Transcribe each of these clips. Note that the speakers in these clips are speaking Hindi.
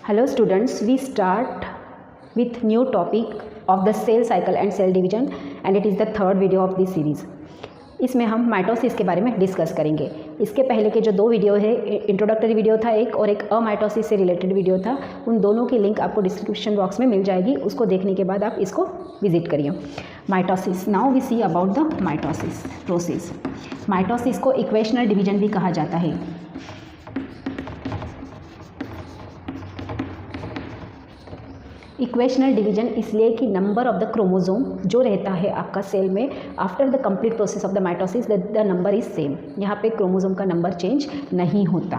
Hello students, we start with new topic of the cell cycle and cell division and it is the third video of this series. इसमें हम माइटोसिस के बारे में डिस्कस करेंगे. इसके पहले के जो दो वीडियो है, इंट्रोडक्टरी वीडियो था एक और एक अमाइटोसिस से रिलेटेड वीडियो था. उन दोनों की लिंक आपको डिस्क्रिप्शन बॉक्स में मिल जाएगी. उसको देखने के बाद आप इसको विजिट करिए. Mitosis, now we see about the mitosis process. Mitosis को इक्वेशनल डिवीजन भी कहा जाता है. इक्वेशनल डिवीजन इसलिए कि नंबर ऑफ द क्रोमोजोम जो रहता है आपका सेल में after the complete process of the mitosis the number is same. यहाँ पे क्रोमोजोम का नंबर चेंज नहीं होता.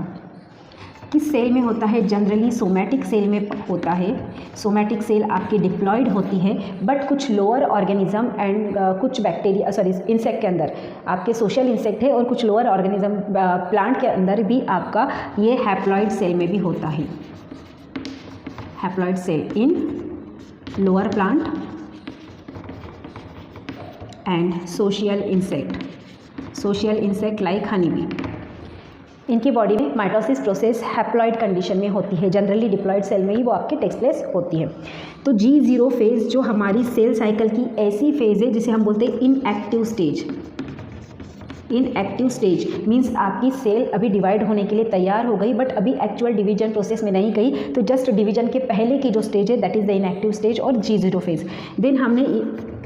किस सेल में होता है? जनरली सोमैटिक सेल में होता है. सोमैटिक सेल आपकी डिप्लॉयड होती है, बट कुछ लोअर ऑर्गेनिज्म एंड कुछ बैक्टीरिया इंसेक्ट के अंदर आपके सोशल इंसेक्ट है और कुछ लोअर ऑर्गेनिज्म प्लांट के अंदर भी आपका ये हैप्लॉइड सेल में भी होता है. haploid cell in lower plant and social insect like honeybee. इनकी बॉडी में माइटोसिस प्रोसेस हैप्लॉइड कंडीशन में होती है. जनरली डिप्लॉइड सेल में ही वो आपके टेक्स प्लेस होती है. तो G0 फेज जो हमारी सेल साइकिल की ऐसी फेज है जिसे हम बोलते हैं inactive stage. Inactive stage means आपकी सेल अभी डिवाइड होने के लिए तैयार हो गई बट अभी एक्चुअल डिवीजन प्रोसेस में नहीं गई. तो जस्ट डिवीजन के पहले की जो स्टेज है that is the inactive stage और G0 फेज. देन हमने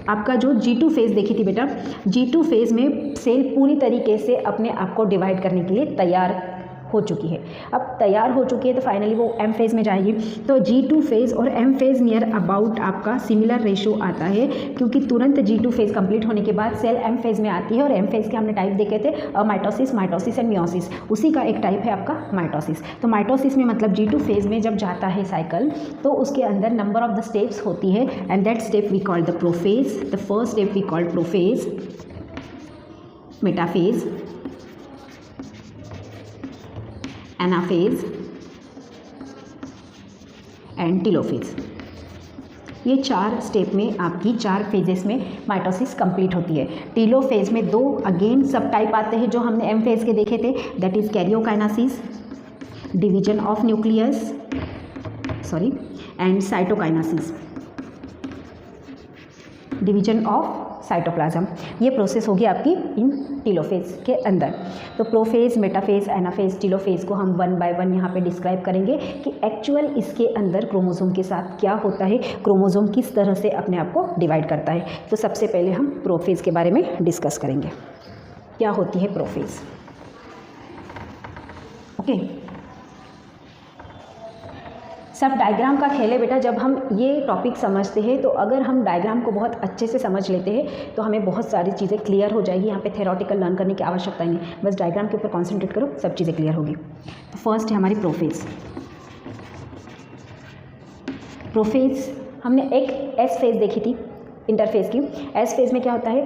आपका जो G2 फेज देखी थी बेटा. G2 फेज में सेल पूरी तरीके से अपने आप को डिवाइड करने के लिए तैयार हो चुकी है. अब तैयार हो चुकी है तो फाइनली वो M फेज़ में जाएगी. तो G2 फेज़ और M फेज़ नियर अबाउट आपका सिमिलर रेशो आता है क्योंकि तुरंत G2 फेज़ कंप्लीट होने के बाद सेल M फेज़ में आती है और M फेज़ के हमने टाइप देखे थे माइटोसिस, माइटोसिस एंड मियोसिस. उसी का एक टाइप है आपका माइटोसिस. तो माइटोसिस में मतलब G2 फेज़ में जब जाता है साइकिल तो उसके अंदर नंबर ऑफ द स्टेप्स होती है and that step we call the prophase. The first step we called prophase, metaphase, anaphase and telophase. ये 4 स्टेप में आपकी 4 फेजेस में माइटोसिस कंप्लीट होती है. टीलोफेज में 2 अगेन सब टाइप आते हैं जो हमने एम फेज के देखे थे. That is karyokinesis, division of nucleus and cytokinesis, division of cytoplasm. ये प्रोसेस होगी आपकी इन टीलोफेज के अंदर. तो प्रोफेज, मेटाफेज, एनाफेज, टीलोफेज को हम 1 बाय 1 यहाँ पे डिस्क्राइब करेंगे कि एक्चुअल इसके अंदर क्रोमोसोम के साथ क्या होता है, क्रोमोसोम किस तरह से अपने आप को डिवाइड करता है. तो सबसे पहले हम प्रोफेज के बारे में डिस्कस करेंगे. क्या होती है प्रोफेज? ओके, सब डायग्राम का खेल है बेटा. जब हम ये टॉपिक समझते हैं तो अगर हम डायग्राम को बहुत अच्छे से समझ लेते हैं तो हमें बहुत सारी चीज़ें क्लियर हो जाएगी. यहाँ पे थेरोटिकल लर्न करने की आवश्यकता नहीं है. बस डायग्राम के ऊपर कॉन्सेंट्रेट करो, सब चीज़ें क्लियर होगी. तो फर्स्ट है हमारी प्रोफेज. प्रोफेज हमने एक एस फेज देखी थी इंटरफेज की. एस फेज में क्या होता है,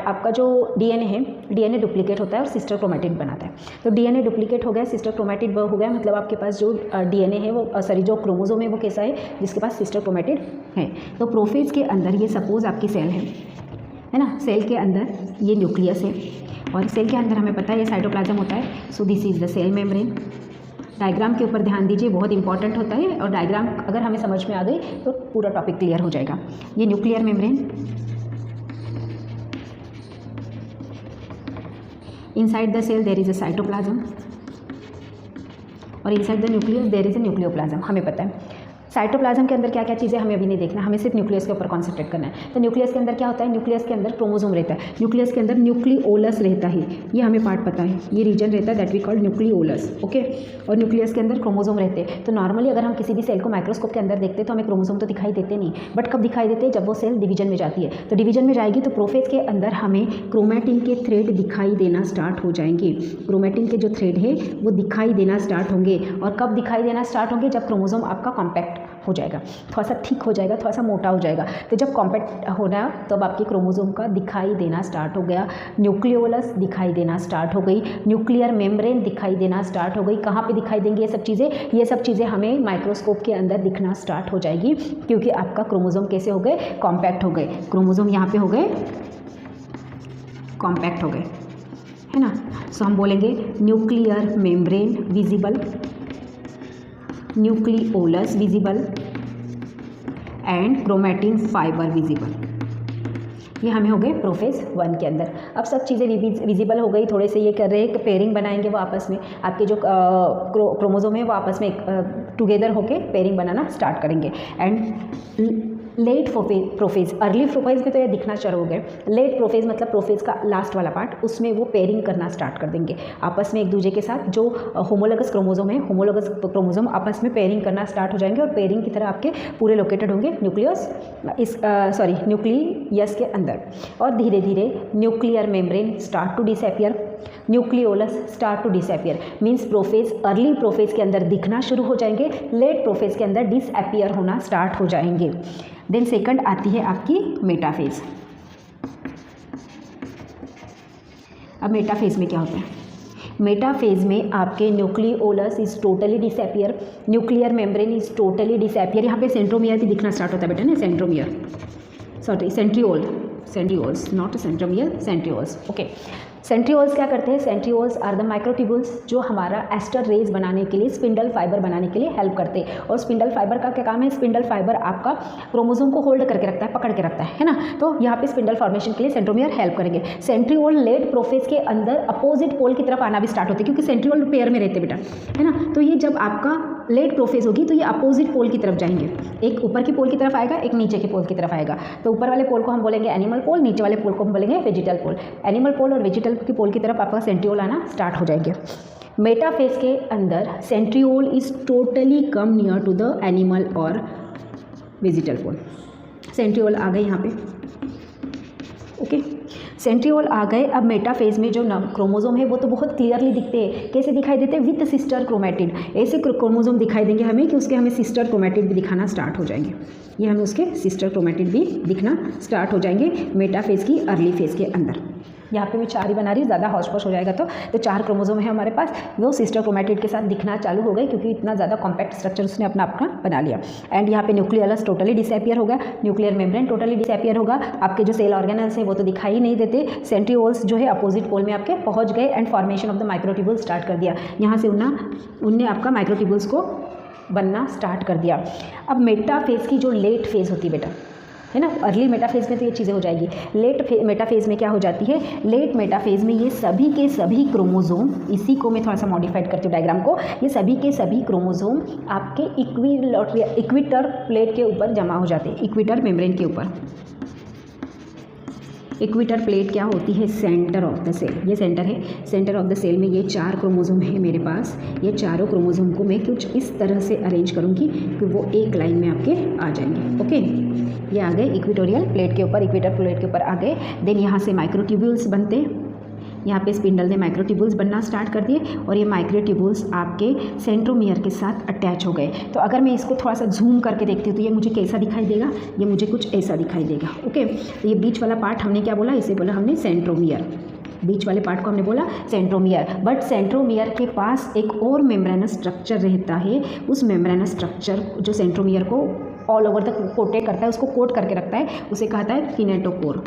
आपका जो डीएनए है, डीएनए डुप्लीकेट होता है और सिस्टर क्रोमैटिड बनाता है. तो डीएनए डुप्लीकेट हो गया, सिस्टर क्रोमैटिड हो गया, मतलब आपके पास जो डीएनए है वो जो क्रोमोसोम है वो कैसा है, जिसके पास सिस्टर क्रोमैटिड है. तो प्रोफेज के अंदर ये सपोज आपकी सेल है ना. सेल के अंदर ये न्यूक्लियस है और सेल के अंदर हमें पता है ये साइटोप्लाज्म होता है. So this is the cell membrane. Diagram के ऊपर ध्यान दीजिए, बहुत इंपॉर्टेंट होता है और डायग्राम अगर हमें समझ में आ गई तो पूरा टॉपिक क्लियर हो जाएगा. ये nuclear membrane, inside the cell there is a cytoplasm और inside the nucleus there is a nucleoplasm. हमें पता है साइटोप्लाज्म के अंदर क्या क्या चीज़ें हमें अभी नहीं देखना, हमें सिर्फ न्यूक्लियस के ऊपर कॉन्सेंट्रेट करना है. तो न्यूक्लियस के अंदर क्या होता है, न्यूक्लियस के अंदर क्रोमोसोम रहता है, न्यूक्लियस के अंदर न्यूक्लियोलस रहता है. ये हमें पार्ट पता है, ये रीजन रहता है that we called nucleolus. Okay, और न्यूक्लियस के अंदर क्रोमोसोम रहते हैं. तो नॉर्मली अगर हम किसी भी सेल को माइक्रोस्कोप के अंदर देखते हैं तो हमें क्रोमोसोम तो दिखाई देते नहीं, बट कब दिखाई देते हैं, जब वो सेल डिवीजन में जाती है. तो डिवीजन में जाएगी तो प्रोफेज के अंदर हमें क्रोमैटिन के थ्रेड दिखाई देना स्टार्ट हो जाएंगे. क्रोमैटिन के जो थ्रेड है वो दिखाई देना स्टार्ट होंगे. और कब दिखाई देना स्टार्ट होंगे, जब क्रोमोसोम आपका कॉम्पैक्ट हो जाएगा, थोड़ा सा थिक हो जाएगा, थोड़ा सा मोटा हो जाएगा. तो जब कॉम्पैक्ट होना तब आपके क्रोमोसोम का दिखाई देना स्टार्ट हो गया. न्यूक्लियोलस दिखाई देना स्टार्ट हो गई, न्यूक्लियर मेम्ब्रेन दिखाई देना स्टार्ट हो गई. कहाँ पे दिखाई देंगी ये सब चीज़ें? ये सब चीज़ें हमें माइक्रोस्कोप के अंदर दिखना स्टार्ट हो जाएगी क्योंकि आपका क्रोमोसोम कैसे हो गए, कॉम्पैक्ट हो गए. क्रोमोसोम यहाँ पे हो गए कॉम्पैक्ट हो गए, है ना. सो हम बोलेंगे nuclear membrane visible nucleolus visible and chromatin fibre visible. ये हमें हो गए प्रोफेज 1 के अंदर। अब सब चीज़ें विजिबल हो गई, थोड़े से ये कर रहे हैं कि पेयरिंग बनाएंगे वो आपस में, आपके जो क्रोमोजोम है वो आपस में टुगेदर होके पेयरिंग बनाना स्टार्ट करेंगे। And let prophase, early prophase में तो ये दिखना शुरू हो गए, लेट प्रोफेज मतलब प्रोफेज का लास्ट वाला पार्ट, उसमें वो पेयरिंग करना स्टार्ट कर देंगे आपस में एक दूसरे के साथ। जो होमोलोगस क्रोमोजोम है, होमोलोगस क्रोमोजोम आपस में पेयरिंग करना स्टार्ट हो जाएंगे और पेयरिंग की तरह आपके पूरे लोकेटेड होंगे न्यूक्लियस के अंदर। और धीरे धीरे nuclear membrane start to disappear, nucleolus start to disappear, means prophase early prophase के अंदर दिखना शुरू हो जाएंगे, लेट प्रोफेज के अंदर डिसअपियर होना स्टार्ट हो जाएंगे। देन सेकंड आती है आपकी मेटाफेज। अब मेटाफेज में क्या होता है? मेटाफेज में आपके nucleolus is totally disappear, nuclear membrane is totally disappear. यहाँ पे सेंट्रोमियर भी दिखना स्टार्ट होता है बेटा ना, centromere, sorry centrioles, not centromere, centrioles. Okay, centrioles क्या करते हैं? सेंट्रियोल्स आर द माइक्रोट्यूब्यूल्स जो हमारा एस्टर रेज बनाने के लिए, स्पिंडल फाइबर बनाने के लिए हेल्प करते हैं। और स्पिंडल फाइबर का क्या काम है? स्पिंडल फाइबर आपका क्रोमोसोम को होल्ड करके रखता है, पकड़ के रखता है ना। तो यहाँ पे स्पिंडल फॉर्मेशन के लिए सेंट्रोमियर हेल्प करेंगे। सेंट्रियोल लेट प्रोफेज के अंदर अपोजिट पोल की तरफ आना भी स्टार्ट होते हैं, क्योंकि सेंट्रियोल पेयर में रहते बेटा, है ना। तो ये जब आपका लेट प्रोफेज होगी तो ये अपोजिट पोल की तरफ जाएंगे, एक ऊपर की पोल की तरफ आएगा, एक नीचे के पोल की तरफ आएगा। तो ऊपर वाले पोल को हम बोलेंगे एनिमल पोल, नीचे वाले पोल को हम बोलेंगे वेजिटल पोल। एनिमल पोल और वेजिटल की पोल की तरफ आपका सेंट्रियोल आना स्टार्ट हो जाएंगे। मेटाफेज के अंदर centriole is totally come near to the animal और वेजिटल पोल। सेंट्रियोल आ गए यहाँ पे, ओके, सेंट्रियोल आ गए। अब मेटाफेज में जो क्रोमोजोम है वो तो बहुत क्लियरली दिखते हैं। कैसे दिखाई देते हैं? With sister chromatid. ऐसे क्रोमोजोम दिखाई देंगे हमें कि उसके हमें सिस्टर क्रोमैटिड भी दिखाना स्टार्ट हो जाएंगे। ये हमें उसके सिस्टर क्रोमैटिड भी दिखना स्टार्ट हो जाएंगे मेटाफेज की अर्ली फेज के अंदर। यहाँ पे मैं 4 ही बना रही हूँ, ज़्यादा हौश पौश हो जाएगा तो 4 क्रोमोजोम है हमारे पास, वो सिस्टर क्रोमैटिड के साथ दिखना चालू हो गए, क्योंकि इतना ज़्यादा कॉम्पैक्ट स्ट्रक्चर उसने अपना बना लिया। एंड यहाँ पे न्यूक्लियोलस टोटली डिसअपियर होगा, न्यूक्लियर मेम्ब्रेन टोटली डिसअपियर होगा, आपके जो सेल ऑर्गेनल्स हैं वो तो दिखाई नहीं देते। सेंट्रियोल्स जो है अपोजिट पोल में आपके पहुँच गए and formation of the microtubule start कर दिया। यहाँ से उनने आपका माइक्रोट्यूब्यूल्स को बनना स्टार्ट कर दिया। अब मेटाफेज की जो लेट फेज होती है बेटा, है ना, अर्ली मेटाफेज में तो ये चीज़ें हो जाएगी। लेट मेटाफेज में क्या हो जाती है? लेट मेटाफेज में ये सभी के सभी क्रोमोजोम, इसी को मैं थोड़ा सा मॉडिफाइड करती हूँ डायग्राम को, ये सभी के सभी क्रोमोजोम आपके इक्विटर प्लेट के ऊपर जमा हो जाते हैं, इक्विटर मेम्ब्रेन के ऊपर। इक्विटर प्लेट क्या होती है? Centre of the cell. ये सेंटर है, सेंटर ऑफ द सेल में ये 4 क्रोमोजोम है मेरे पास। ये चारों क्रोमोजोम को मैं कुछ इस तरह से अरेंज करूँगी कि वो एक लाइन में आपके आ जाएंगे। ओके, ये आ गए इक्विटोरियल प्लेट के ऊपर, इक्विटर प्लेट के ऊपर आ गए। देन यहाँ से माइक्रोट्यूब्यूल्स बनते हैं, यहाँ पे स्पिंडल ने माइक्रोट्यूब्यूल्स बनना स्टार्ट कर दिए और ये माइक्रोट्यूब्यूल्स आपके सेंट्रोमियर के साथ अटैच हो गए। तो अगर मैं इसको थोड़ा सा जूम करके देखती हूँ तो ये मुझे कैसा दिखाई देगा? ये मुझे कुछ ऐसा दिखाई देगा। ओके, तो ये बीच वाला पार्ट हमने क्या बोला? इसे बोला हमने सेंट्रोमियर। बीच वाले पार्ट को हमने बोला सेंट्रोमियर। बट सेंट्रोमियर के पास एक और मेम्ब्रेनस स्ट्रक्चर रहता है। उस मेम्ब्रेनस स्ट्रक्चर जो सेंट्रोमियर को ऑल ओवर तक कोटेड करता है, उसको कोट करके रखता है, उसे कहता है किनेटोकोर।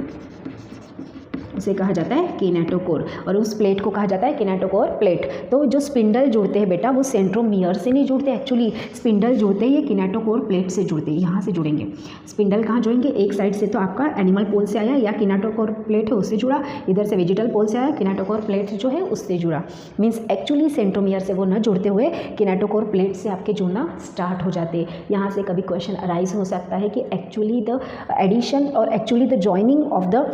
उसे कहा जाता है किनेटोकोर, और उस प्लेट को कहा जाता है किनेटोकोर प्लेट। तो जो स्पिंडल जुड़ते हैं बेटा वो सेंट्रोमियर से नहीं जुड़ते, एक्चुअली स्पिंडल जुड़ते हैं ये किनेटोकोर प्लेट से जुड़ते हैं। यहाँ से जुड़ेंगे स्पिंडल, कहाँ जुड़ेंगे? एक साइड से तो आपका एनिमल पोल से आया या किनेटोकोर प्लेट है उससे जुड़ा, इधर से वेजिटल पोल से आया, किनेटोकोर प्लेट जो है उससे जुड़ा। मीन्स एक्चुअली सेंट्रोमियर से वो न जुड़ते हुए किनेटोकोर प्लेट से आपके जुड़ना स्टार्ट हो जाते हैं। यहाँ से कभी क्वेश्चन अराइज हो सकता है कि एक्चुअली द एडिशन और actually the joining of the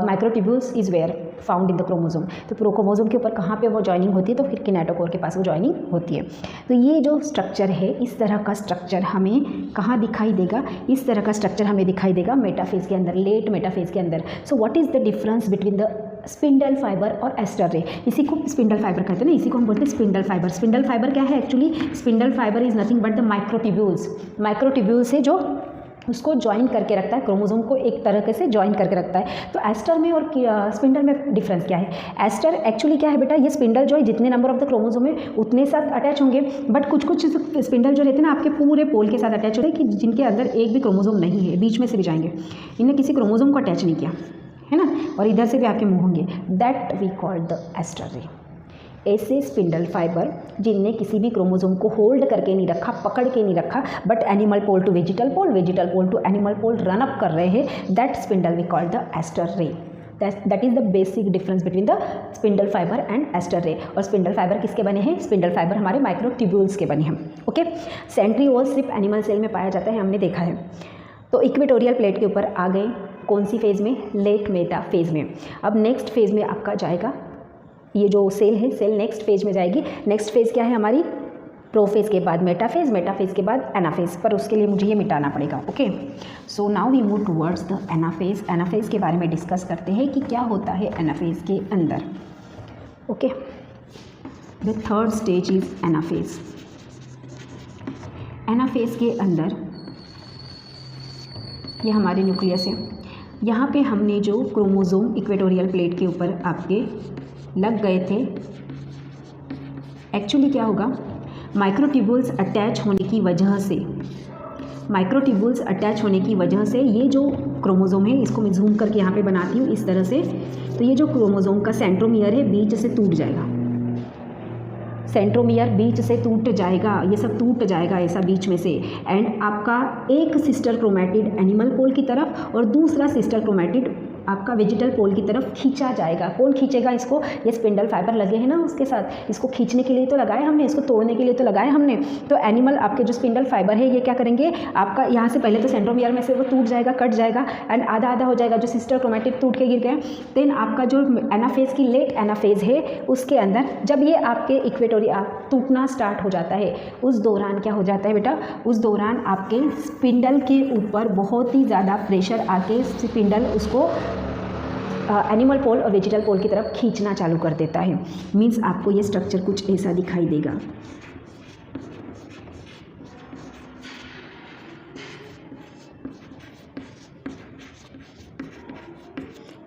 microtubules is where found in the chromosome. तो क्रोमोजोम के ऊपर कहाँ पे वो जॉइनिंग होती है? तो फिर किनेटोकोर के पास वो जॉइनिंग होती है। तो ये जो स्ट्रक्चर है, इस तरह का स्ट्रक्चर हमें कहाँ दिखाई देगा? इस तरह का स्ट्रक्चर हमें दिखाई देगा मेटाफेज के अंदर, लेट मेटाफेज के अंदर। So what is the difference between the spindle fibre और एस्टर रे? इसी को स्पिंडल फाइबर कहते हैं ना, इसी को हम बोलते हैं स्पिंडल फाइबर। स्पिंडल फाइबर क्या है? Actually spindle fibre is nothing but the microtubules. Microtubules है जो उसको ज्वाइन करके रखता है, क्रोमोसोम को एक तरीके से ज्वाइन करके रखता है। तो एस्टर में और स्पिंडल में डिफरेंस क्या है? एस्टर एक्चुअली क्या है बेटा? ये स्पिंडल जो है जितने नंबर ऑफ द क्रोमोसोम है उतने साथ अटैच होंगे, बट कुछ कुछ स्पिंडल जो रहते हैं ना आपके पूरे पोल के साथ अटैच होते हैं, कि जिनके अंदर एक भी क्रोमोसोम नहीं है, बीच में से भी जाएंगे, इन्हें किसी क्रोमोसोम को अटैच नहीं किया है ना, और इधर से भी आपके मुँह होंगे। That we call the aster ray. ऐसे स्पिंडल फाइबर जिनने किसी भी क्रोमोसोम को होल्ड करके नहीं रखा, पकड़ के नहीं रखा, but animal pole to vegetal pole to animal pole run up कर रहे हैं, that spindle we call the aster ray. That is the basic difference between the spindle fibre and aster ray. और स्पिंडल फाइबर किसके बने हैं? स्पिंडल फाइबर हमारे माइक्रोट्यूब्यूल्स के बने हैं। ओके, सेंट्रीओल सिर्फ एनिमल सेल में पाया जाता है, हमने देखा है। तो इक्वेटोरियल प्लेट के ऊपर आ गए, कौन सी फेज़ में? लेट मेटा फेज़ में। अब नेक्स्ट फेज़ में आपका जाएगा ये जो सेल है, सेल नेक्स्ट फेज़ में जाएगी। नेक्स्ट फेज़ क्या है हमारी? प्रोफेज के बाद मेटाफेज, मेटाफेज के बाद एनाफेज, पर उसके लिए मुझे ये मिटाना पड़ेगा। Okay, so now we move towards the anaphase. Anaphase के बारे में डिस्कस करते हैं कि क्या होता है एनाफेज के अंदर। Okay, the third stage is anaphase. Anaphase के अंदर ये हमारे न्यूक्लियस है। यहाँ पे हमने जो क्रोमोसोम इक्वेटोरियल प्लेट के ऊपर आपके लग गए थे, एक्चुअली क्या होगा, माइक्रोट्यूब्यूल्स अटैच होने की वजह से, माइक्रोट्यूब्यूल्स अटैच होने की वजह से ये जो क्रोमोसोम है, इसको मैं जूम करके यहाँ पे बनाती हूँ इस तरह से, तो ये जो क्रोमोसोम का सेंट्रोमियर है बीच से टूट जाएगा, सेंट्रोमियर बीच से टूट जाएगा, ये सब टूट जाएगा ऐसा बीच में से, एंड आपका एक सिस्टर क्रोमैटिड एनिमल पोल की तरफ और दूसरा सिस्टर क्रोमैटिड आपका वेजिटल पोल की तरफ खींचा जाएगा। कौन खींचेगा इसको? ये स्पिंडल फाइबर लगे हैं ना उसके साथ, इसको खींचने के लिए तो लगाए हमने, इसको तोड़ने के लिए तो लगाए हमने। तो एनिमल आपके जो स्पिंडल फाइबर है ये क्या करेंगे, आपका यहाँ से पहले तो सेंट्रोमियर में से वो टूट जाएगा, कट जाएगा, एंड आधा आधा हो जाएगा, जो सिस्टर क्रोमैटिड टूट के गिर गए। देन आपका जो एनाफेज की लेट एनाफेज है उसके अंदर जब ये आपके इक्वेटोरिया टूटना स्टार्ट हो जाता है, उस दौरान क्या हो जाता है बेटा, उस दौरान आपके स्पिंडल के ऊपर बहुत ही ज़्यादा प्रेशर आके स्पिंडल उसको एनिमल पोल और वेजिटल पोल की तरफ खींचना चालू कर देता है। मीन्स आपको ये स्ट्रक्चर कुछ ऐसा दिखाई देगा।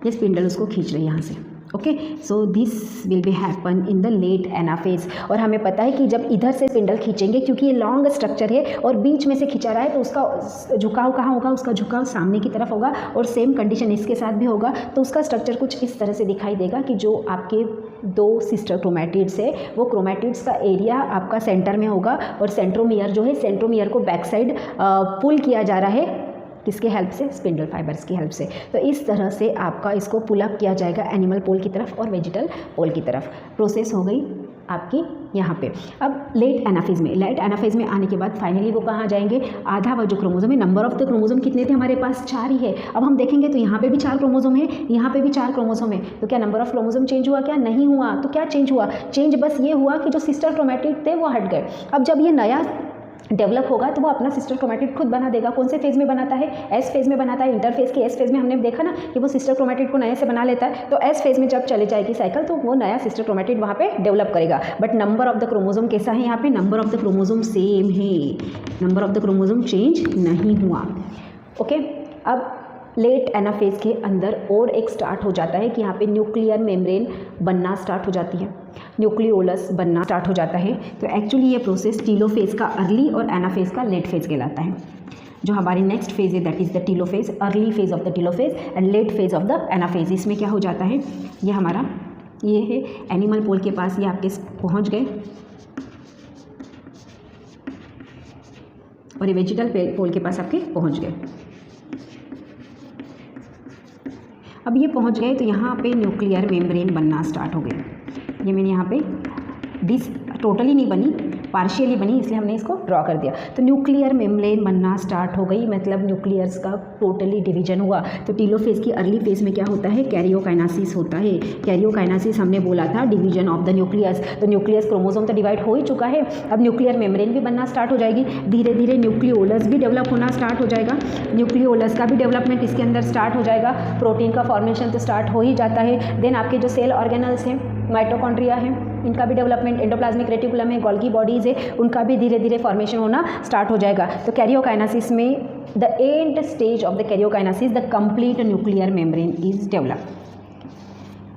ये स्पिंडल उसको खींच रही है यहाँ से। Okay, so this will be happen in the late anaphase. और हमें पता है कि जब इधर से स्पिंडल खींचेंगे, क्योंकि ये लॉन्ग स्ट्रक्चर है और बीच में से खींचा रहा है, तो उसका झुकाव कहाँ होगा? उसका झुकाव सामने की तरफ होगा, और सेम कंडीशन इसके साथ भी होगा। तो उसका स्ट्रक्चर कुछ इस तरह से दिखाई देगा कि जो आपके दो सिस्टर क्रोमैटिड्स है, वो क्रोमैटिड्स का एरिया आपका सेंटर में होगा, और सेंट्रोमियर जो है, सेंट्रोमियर को बैक साइड पुल किया जा रहा है, किसके हेल्प से? स्पिंडल फाइबर्स की हेल्प से। तो इस तरह से आपका इसको पुल अप किया जाएगा एनिमल पोल की तरफ और वेजिटल पोल की तरफ। प्रोसेस हो गई आपकी यहाँ पे। अब लेट एनाफेज में, लेट एनाफेज में आने के बाद फाइनली वो कहाँ जाएंगे? आधा वो जो क्रोमोसोम है, नंबर ऑफ द क्रोमोसोम कितने थे हमारे पास? 4 ही है। अब हम देखेंगे तो यहाँ पे भी 4 क्रोमोसोम है, यहाँ पे भी 4 क्रोमोसोम है। तो क्या नंबर ऑफ क्रोमोसोम चेंज हुआ? क्या नहीं हुआ। तो क्या चेंज हुआ? चेंज बस ये हुआ कि जो सिस्टर क्रोमैटिड थे वो हट गए। अब जब ये नया डेवलप होगा तो वो अपना सिस्टर क्रोमैटिड खुद बना देगा। कौन से फेज़ में बनाता है? एस फेज़ में बनाता है। इंटरफेज के एस फेज़ में हमने देखा ना कि वो सिस्टर क्रोमैटिड को नए से बना लेता है। तो एस फेज़ में जब चले जाएगी साइकिल, तो वो नया सिस्टर क्रोमैटिड वहाँ पे डेवलप करेगा। But number of the chromosome कैसा है? यहाँ पे number of the chromosome same है, number of the chromosome change नहीं हुआ। ओके, अब लेट एनाफेज के अंदर और एक स्टार्ट हो जाता है कि यहाँ पे न्यूक्लियर मेम्ब्रेन बनना स्टार्ट हो जाती है, न्यूक्लियोलस बनना स्टार्ट हो जाता है। तो एक्चुअली ये प्रोसेस टीलोफेज का अर्ली और एनाफेज का लेट फेज कहलाता है। जो हमारी नेक्स्ट फेज है that is the telophase, early phase of the telophase and let phase of the anaphase. इसमें क्या हो जाता है, ये हमारा ये है एनिमल पोल के पास, ये आपके पहुँच गए, और ये वेजिटल पोल के पास आपके पहुँच गए। अब ये पहुंच गए तो यहाँ पे न्यूक्लियर मेम्ब्रेन बनना स्टार्ट हो गई। ये मैंने यहाँ पे दिस टोटली नहीं बनी, पार्शियली बनी, इसलिए हमने इसको ड्रॉ कर दिया। तो न्यूक्लियर मेम्ब्रेन बनना स्टार्ट हो गई, मतलब न्यूक्लियस का टोटली डिवीजन हुआ। तो टीलोफेज की अर्ली फेज में क्या होता है? कैरियोकाइनेसिस होता है। कैरियोकाइनेसिस हमने बोला था डिवीजन ऑफ द न्यूक्लियस। तो न्यूक्लियस क्रोमोसोम तो डिवाइड हो ही चुका है, अब न्यूक्लियर मेम्ब्रेन भी बनना स्टार्ट हो जाएगी। धीरे धीरे न्यूक्लियोलस भी डेवलप होना स्टार्ट हो जाएगा। न्यूक्लियोलस का भी डेवलपमेंट इसके अंदर स्टार्ट हो जाएगा। प्रोटीन का फॉर्मेशन तो स्टार्ट हो ही जाता है। देन आपके जो सेल ऑर्गेनल्स हैं, माइटोकॉन्ड्रिया है, इनका भी डेवलपमेंट, एंडोप्लाज्मिक रेटिकुलम है, गोल्गी बॉडीज़ है, उनका भी धीरे धीरे फॉर्मेशन होना स्टार्ट हो जाएगा। तो कैरियोकाइनेसिस में the end stage of the karyokinesis the complete nuclear membrane is develop.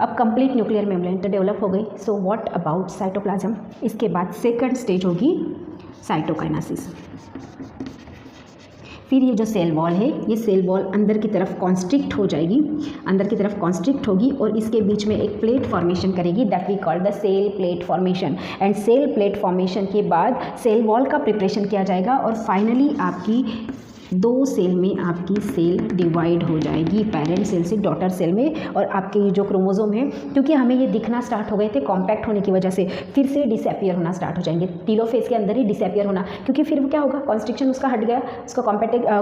अब कंप्लीट न्यूक्लियर मेम्ब्रेन तो डेवलप हो गई। So what about cytoplasm? इसके बाद सेकंड स्टेज होगी साइटोकाइनेसिस। फिर ये जो सेल वॉल है, ये सेल वॉल अंदर की तरफ कॉन्स्ट्रिक्ट हो जाएगी, अंदर की तरफ कॉन्स्ट्रिक्ट होगी और इसके बीच में एक प्लेट फॉर्मेशन करेगी, that we call the cell plate formation. And cell plate formation के बाद सेल वॉल का प्रिपरेशन किया जाएगा और फाइनली आपकी 2 सेल में आपकी सेल डिवाइड हो जाएगी, पेरेंट सेल से डॉटर सेल में। और आपके जो क्रोमोसोम है, क्योंकि हमें ये दिखना स्टार्ट हो गए थे कॉम्पैक्ट होने की वजह से, फिर से डिसअपियर होना स्टार्ट हो जाएंगे, टीलोफेज के अंदर ही डिसअपियर होना, क्योंकि फिर वो क्या होगा, कॉन्स्ट्रिक्शन उसका हट गया, उसका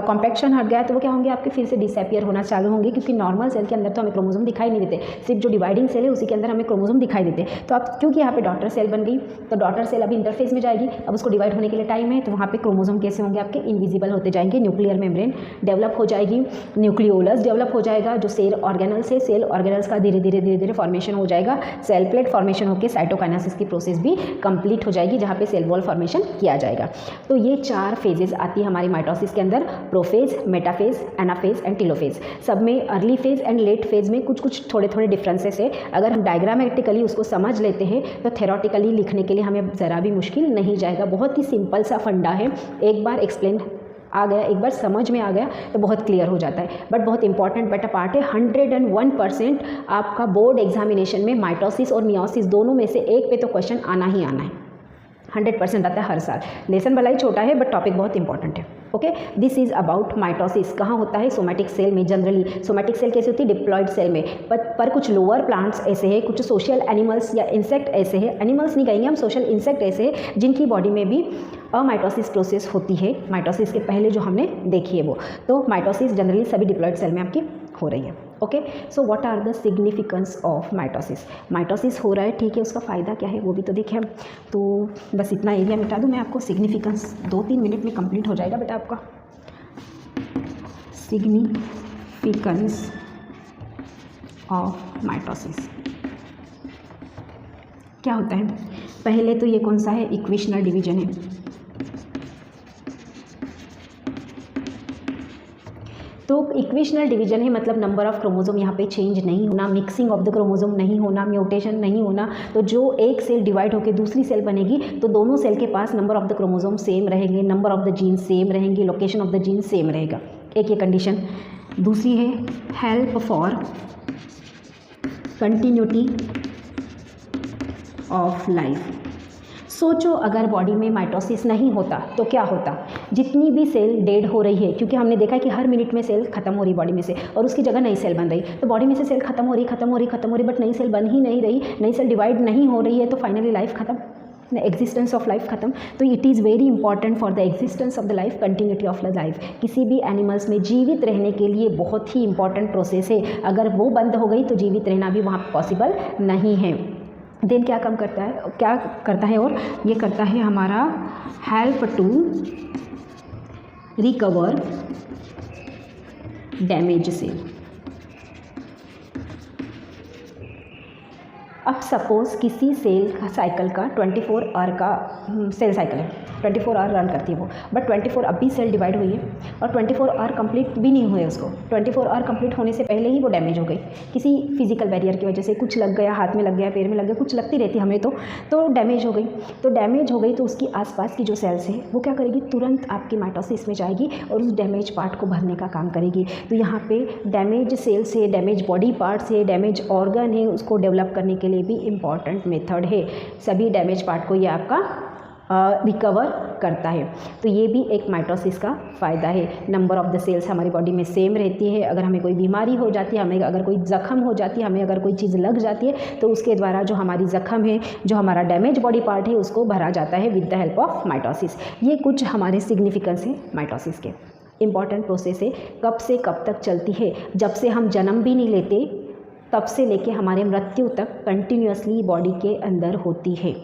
कॉम्पैक्शन हट गया, तो वो क्या होंगे, आपके फिर से डिसअपियर होना चालू होंगे, क्योंकि नॉर्मल सेल के अंदर तो हमें क्रोमोसोम दिखाई नहीं देते, सिर्फ जो डिवाइडिंग सेल है उसी के अंदर हमें क्रोमोसोम दिखाई देते। तो अब क्योंकि यहाँ पे डॉटर सेल बन गई, तो डॉटर सेल अभी इंटरफेज में जाएगी, अब उसको डिवाइड होने के लिए टाइम है, तो वहाँ पे क्रोमोसोम कैसे होंगे, आपके इनविजिबल होते जाएंगे, न्यूक्लियर मेम्ब्रेन डेवलप हो जाएगी, न्यूक्लियोलस डेवलप हो जाएगा, जो सेल ऑर्गेनल्स है, सेल ऑर्गेनल्स का धीरे धीरे फॉर्मेशन हो जाएगा, सेल प्लेट फॉर्मेशन होकर साइटोकाइनेसिस की प्रोसेस भी कंप्लीट हो जाएगी, जहाँ पे सेल वॉल फॉर्मेशन किया जाएगा। तो ये 4 फेजेस आती है हमारी माइटोसिस के अंदर, prophase, metaphase, anaphase and telophase. सब में early phase and let phase में कुछ थोड़े डिफरेंसेस है। अगर हम डायग्रामेटिकली उसको समझ लेते हैं तो थेरोटिकली लिखने के लिए हमें ज़रा भी मुश्किल नहीं जाएगा, बहुत ही सिंपल सा फंडा है, एक बार एक्सप्लेन आ गया, एक बार समझ में आ गया तो बहुत क्लियर हो जाता है। बट बहुत इंपॉर्टेंट बेटा पार्ट है, 101% आपका बोर्ड एग्जामिनेशन में माइटोसिस और मियोसिस दोनों में से एक पे तो क्वेश्चन आना ही आना है, 100% आता है हर साल। लेसन भला ही छोटा है बट टॉपिक बहुत इंपॉर्टेंट है। Okay, this is about mitosis. कहाँ होता है, सोमैटिक सेल में। जनरली सोमैटिक सेल कैसे होती है, डिप्लॉयड सेल में। पर कुछ लोअर प्लांट्स ऐसे हैं, कुछ सोशल एनिमल्स या इंसेक्ट ऐसे हैं, एनिमल्स नहीं कहेंगे हम, सोशल इंसेक्ट ऐसे हैं जिनकी बॉडी में भी अमाइटोसिस प्रोसेस होती है, माइटोसिस के पहले जो हमने देखी है वो। तो माइटोसिस जनरली सभी डिप्लॉयड सेल में आपकी हो रही है। Okay, so what are the significance of mitosis. Mitosis हो रहा है, ठीक है, उसका फ़ायदा क्या है वो भी तो देखें हम। तो बस इतना एरिया मिटा दूँ मैं आपको, सिग्निफिकेंस 2-3 मिनट में कंप्लीट हो जाएगा बेटा आपका। सिग्निफिकेंस ऑफ माइटोसिस क्या होता है, पहले तो ये कौन सा है, इक्वेशनल डिवीजन है। तो इक्वेशनल डिवीजन है, मतलब नंबर ऑफ क्रोमोसोम यहाँ पे चेंज नहीं होना, मिक्सिंग ऑफ द क्रोमोसोम नहीं होना, म्यूटेशन नहीं होना। तो जो एक सेल डिवाइड होकर दूसरी सेल बनेगी तो दोनों सेल के पास number of the chromosome same रहेंगे, number of the gene same रहेंगे, location of the gene same रहेगा, एक ये कंडीशन। दूसरी है help for continuity of life. सोचो अगर बॉडी में माइटोसिस नहीं होता तो क्या होता, जितनी भी सेल डेड हो रही है, क्योंकि हमने देखा कि हर मिनट में सेल खत्म हो रही बॉडी में से और उसकी जगह नई सेल बन रही, तो बॉडी में से सेल खत्म हो रही, बट नई सेल बन ही नहीं रही, नई सेल डिवाइड नहीं हो रही है, तो फाइनली लाइफ खत्म, एग्जिस्टेंस ऑफ लाइफ खत्म। तो it is very important for the existence of the life, continuity of the life. किसी भी एनिमल्स में जीवित रहने के लिए बहुत ही इंपॉर्टेंट प्रोसेस है, अगर वो बंद हो गई तो जीवित रहना भी वहाँ पॉसिबल नहीं है। देन क्या करता है और ये करता है हमारा help to recover damage cell. अब सपोज़ किसी सेल का साइकिल का 24 आवर का सेल साइकिल है, 24 आवर रन करती है वो, बट 24 अभी सेल डिवाइड हुई है और 24 आवर कंप्लीट भी नहीं हुए उसको, 24 आवर कंप्लीट होने से पहले ही वो डैमेज हो गई किसी फिजिकल बैरियर की वजह से, कुछ लग गया, हाथ में लग गया, पैर में लग गया, कुछ लगती रहती हमें तो डैमेज हो गई। तो डैमेज हो गई तो उसकी आसपास की जो सेल्स है वो क्या करेगी, तुरंत आपकी माइटोसिस में जाएगी और उस डैमेज पार्ट को भरने का काम करेगी। तो यहाँ पे डैमेज सेल से, डैमेज बॉडी पार्ट से, डैमेज ऑर्गन है उसको डेवलप करने के लिए भी इम्पॉर्टेंट मेथड है। सभी डैमेज पार्ट को ये आपका रिकवर करता है। तो ये भी एक माइटोसिस का फ़ायदा है। नंबर ऑफ़ द सेल्स हमारी बॉडी में सेम रहती है। अगर हमें कोई बीमारी हो जाती है, हमें अगर कोई ज़ख़म हो जाती है, हमें अगर कोई चीज़ लग जाती है, तो उसके द्वारा जो हमारी ज़ख़म है, जो हमारा डैमेज बॉडी पार्ट है, उसको भरा जाता है with the help of mitosis. ये कुछ हमारे सिग्निफिकेंस है माइटोसिस के। इम्पॉर्टेंट प्रोसेस है, कब से कब तक चलती है, जब से हम जन्म भी नहीं लेते तब से लेके हमारे मृत्यु तक कंटिन्यूसली बॉडी के अंदर होती है।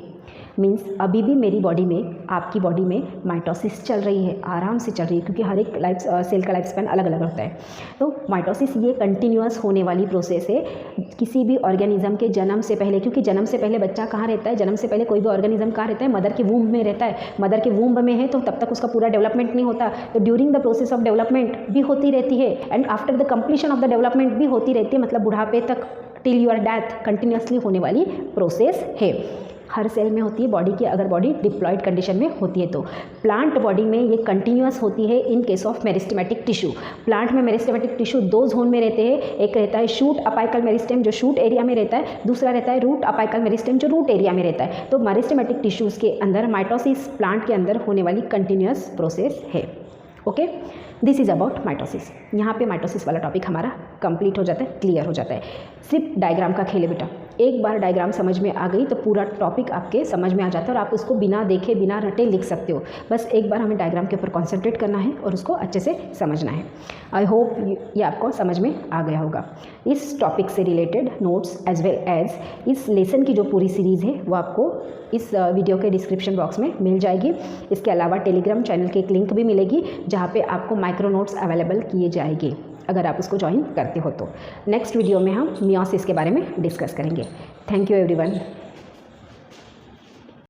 मीन्स अभी भी मेरी बॉडी में, आपकी बॉडी में माइटोसिस चल रही है, आराम से चल रही है, क्योंकि हर एक सेल का लाइफ स्पैन अलग अलग होता है। तो माइटोसिस ये कंटिन्यूअस होने वाली प्रोसेस है किसी भी ऑर्गेनिज्म के जन्म से पहले, क्योंकि जन्म से पहले बच्चा कहाँ रहता है, जन्म से पहले कोई भी ऑर्गेनिज्म कहाँ रहता है, मदर के वूम्ब में रहता है। मदर के वूम्ब में है तो तब तक उसका पूरा डेवलपमेंट नहीं होता, तो during the process of development भी होती रहती है, and after the completion of the development भी होती रहती है, मतलब बुढ़ापे तक टिल योर डेथ कंटिन्यूसली होने वाली प्रोसेस है। हर सेल में होती है बॉडी की, अगर बॉडी डिप्लॉयड कंडीशन में होती है तो। प्लांट बॉडी में ये कंटिन्यूअस होती है in case of meristematic tissue. Plant में मेरिस्टेमेटिक टिश्यू 2 जोन में रहते हैं, एक रहता है शूट अपाइकल मेरिस्टेम जो शूट एरिया में रहता है, दूसरा रहता है रूट अपाइकल मेरिस्टेम जो रूट एरिया में रहता है। तो मेरिस्टेमेटिक टिश्यूज़ के अंदर माइटोसिस प्लांट के अंदर होने वाली कंटिन्यूअस प्रोसेस है। Okay, this is about mitosis. यहाँ पे माइटोसिस वाला टॉपिक हमारा कंप्लीट हो जाता है, क्लियर हो जाता है। सिर्फ डायग्राम का खेल है बेटा, एक बार डायग्राम समझ में आ गई तो पूरा टॉपिक आपके समझ में आ जाता है और आप उसको बिना देखे बिना रटे लिख सकते हो। बस एक बार हमें डायग्राम के ऊपर कॉन्सेंट्रेट करना है और उसको अच्छे से समझना है। आई होप ये आपको समझ में आ गया होगा। इस टॉपिक से related notes as well as इस लेसन की जो पूरी सीरीज़ है वो आपको इस वीडियो के डिस्क्रिप्शन बॉक्स में मिल जाएगी। इसके अलावा टेलीग्राम चैनल की एक लिंक भी मिलेगी जहाँ पे आपको माइक्रो नोट्स अवेलेबल किए जाएंगे अगर आप उसको ज्वाइन करते हो तो। नेक्स्ट वीडियो में हम मियोसिस के बारे में डिस्कस करेंगे। Thank you everyone.